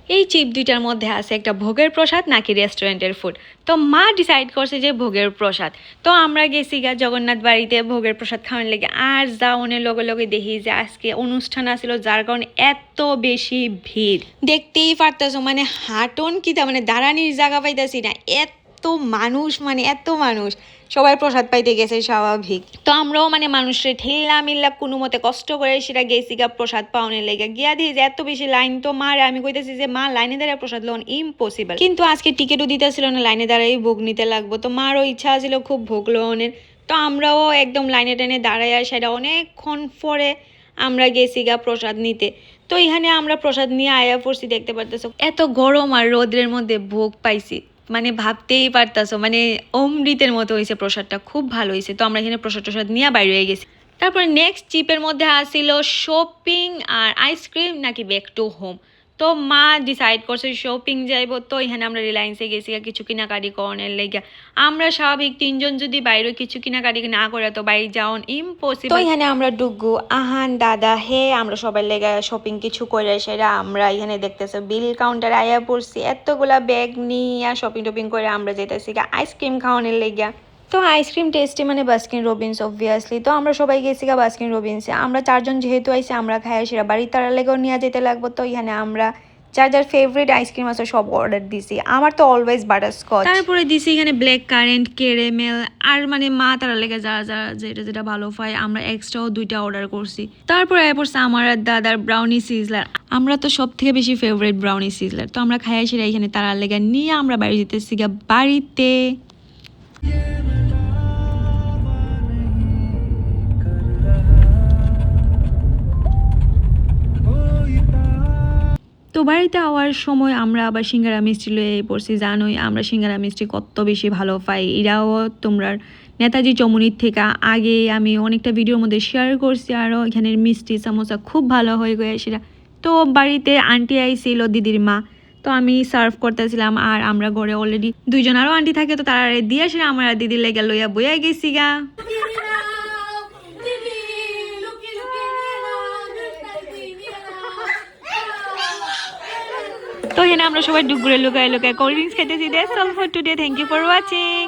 এই চিপ দুইটার মধ্যে আছে একটা ভোগের প্রসাদ নাকি রেস্টুরেন্টের ফুড। তো মা ডিসাইড করছে যে ভোগের প্রসাদ। তো আমরা গেছি গা জগন্নাথ বাড়িতে ভোগের প্রসাদ খাওয়ার লেগে। আর যাওনের লগে লগে দেখি যে আজকে অনুষ্ঠান আসছিল, যার কারণে এত বেশি ভিড় দেখতেই পারতেছো, মানে হাঁটন কিতা মানে দাঁড়ানির জায়গা পাইতেছি না, এত মানুষ, মানে এত মানুষ, সবাই প্রসাদ পাইতে গেছে স্বাভাবিক। তো আমরাও মানে মানুষের ঠেল্লা মিল্লা কোনো মতে কষ্ট করে সেটা গেছি গা প্রসাদ পাওয়ানোর লেগে। গিয়া দিই যে এত বেশি লাইন, তো মারে আমি কইতেছি যে মা লাইনে দাঁড়িয়ে প্রসাদ লোন ইম্পসিবল, কিন্তু আজকে টিকিটও দিতেছিল না, লাইনে দাঁড়াই ভোগ নিতে লাগবো। তো মারও ইচ্ছা ছিল খুব ভোগ লোনের। তো আমরাও একদম লাইনে টাইনে দাঁড়াই সেটা অনেকক্ষণ পরে আমরা গেছি গা প্রসাদ নিতে। তো এখানে আমরা প্রসাদ নিয়ে আয়া পড়ছি, দেখতে পারতেছো এত গরম আর রোদ্রের মধ্যে ভোগ পাইছি, মানে ভাবতেই পারতাছো, মানে অমৃতের মতো হয়েছে প্রসাদটা, খুব ভালো হয়েছে। তো আমরা এখানে প্রসাদ নিয়ে বাইরে হয়ে গেছি। তারপরে নেক্সট চিপের মধ্যে আসছিল শপিং আর আইসক্রিম নাকি ব্যাক টু হোম। তো মা ডিসাইড করছে শপিং যাইব। তো এখানে আমরা রিলায়েন্সে গেছি কিছু কেনাকাটি করানোর লেগে। আমরা স্বাভাবিক তিনজন যদি বাইরে কিছু কেনাকাটি না করে তো বাইরে যাওয়ান ইম্পসিবল। তো এখানে আমরা ডুগু, আহান, দাদা, হে আমরা সবাই লেগে শপিং কিছু করে সেটা আমরা এখানে দেখতেছি বিল কাউন্টারে আয়া পড়ছি। এতগুলা ব্যাগ নিয়ে শপিং টপিং করে আমরা যেতেছি আইসক্রিম খাওয়ানোর লেগে। তো আইসক্রিম টেস্টে মানে বাস্কিন রবিন্স অবভিয়াসলি। তো আমরা সবাই গেছি বাস্কিন রবিন্সে। আমরা চারজন যেহেতু আইসি আমরা খাই সেটা বাড়ির তারা লেগেও নিয়ে যেতে লাগবো। তো এখানে আমরা যার যার ফেভারিট আইসক্রিম আছে সব অর্ডার দিছি। আমার তো অলওয়েজ বাটারস্কচ, তারপরে দিছি এখানে ব্ল্যাক কারেন্ট, ক্যারামেল, আর মানে মা তারা লেগে যারা যারা যেটা যেটা ভালো পায় আমরা এক্সট্রাও 2টা অর্ডার করছি। তারপরে পড়ছে আমার আর দাদার ব্রাউনি সিজলার। আমরা তো সব থেকে বেশি ফেভারিট ব্রাউনি সিজলার। তো আমরা খাই সেটা এখানে তারা লেগে নিয়ে আমরা বাড়ি যেতেছি বাড়িতে। তো বাড়িতে আওয়ার সময় আমরা আবার সিঙ্গারা মিষ্টি লয়ে পড়ছি। জানোই আমরা সিঙ্গারা মিষ্টি কত বেশি ভালো পাই। এরাও তোমরা নেতাজি চমুনির থেকে আগে আমি অনেকটা ভিডিওর মধ্যে শেয়ার করছি। আরও এখানের মিষ্টি সামোসা খুব ভালো হয়ে গেছে সেটা। তো বাড়িতে আন্টি আইছিল, দিদির মা। তো আমি সার্ভ করতেছিলাম আর আমরা ঘরে অলরেডি 2জন আরও আন্টি থাকে, তো তারা দিয়ে সেটা আমার দিদির লেগে লইয়া বইয়া গেছি গা। তো এখানে আমরা সবাই ডুবুরে লুকায় লুকায় কোল্ড ড্রিঙ্কস খেতেছি। That's all for today, thank you for watching.